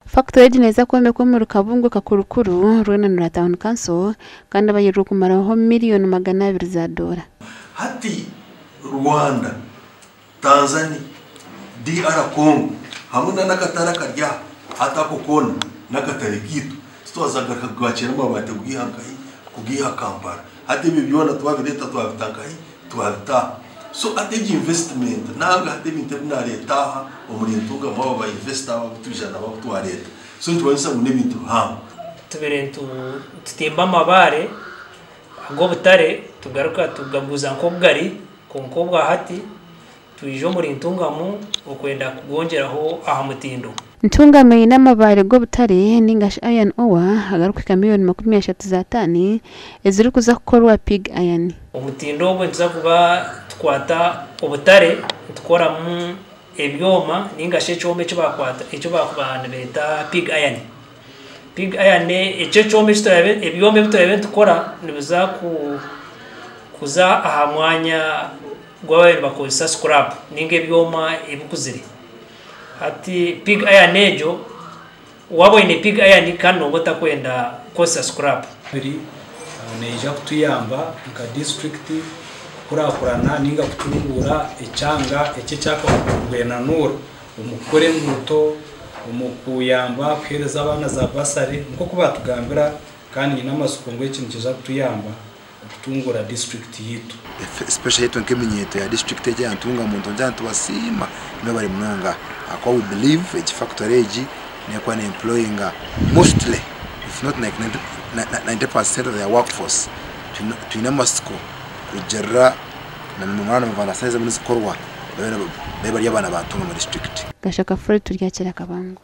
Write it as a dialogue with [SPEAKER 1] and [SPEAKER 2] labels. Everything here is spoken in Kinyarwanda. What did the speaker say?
[SPEAKER 1] Factory neza kweme ko mu Rukabungo kakurukuru rwenanura town council kandi abayiru kumaraho miliyoni 200 za dola.
[SPEAKER 2] Hati Rwanda, Tanzania, DR Congo hamuna nakatara karya atakokona nakatari kitu twazaga kagwakira mabate kugiha Kampala hati bibyona twabileta twabitangaye twabita so ategi investment nanga hati bintu na leta umurintunga mabo ba investor batujana babo leta so ntwanisa mu nebintu ha
[SPEAKER 3] tuberentu tutemba mabare ngo butare tugaruka tugaguza nkobwari konkobwa hati tuijo muri ntungamo okwenda kugongeraho aha mutindo
[SPEAKER 1] ntungamo n'amabare go butare ningash iron ore agaruka miliyoni 30 za tani eziri kuza gukorwa pig iron
[SPEAKER 3] umutindo obwo nzavuga twata obutare tukora mu ebyoma ningashe cyome cyo bakwata icyo bakubana beta pig iron icyo cyome kitarabe ebyome bitarabe tukora nibuza kuza aha mwanya gwawe bakoza scrap ninge byoma ibukuzire ati pig iron ejo wabo ine pig iron kano botakwenda kosa scrap
[SPEAKER 4] biri neja kutuyamba nka district kurakurana ninga kutungura icanga ece cyako kugwenanura umukore muto umukuyamba kwereza abana za basari nko kubatugambira kandi n'amasuko ngo ikintu kiza kutuyamba kutungura district yitu
[SPEAKER 5] especially to nkemenyeto ya district eje antunga muntu njantu wasima nobari munonga akwa we believe each factory eji ne kwa employing mostly if not like 90% of their workforce to inamasco kujera na mwana mvana size muri zikorwa bari yabana batunga mu district
[SPEAKER 1] gashaka Fred turyakira Kabango.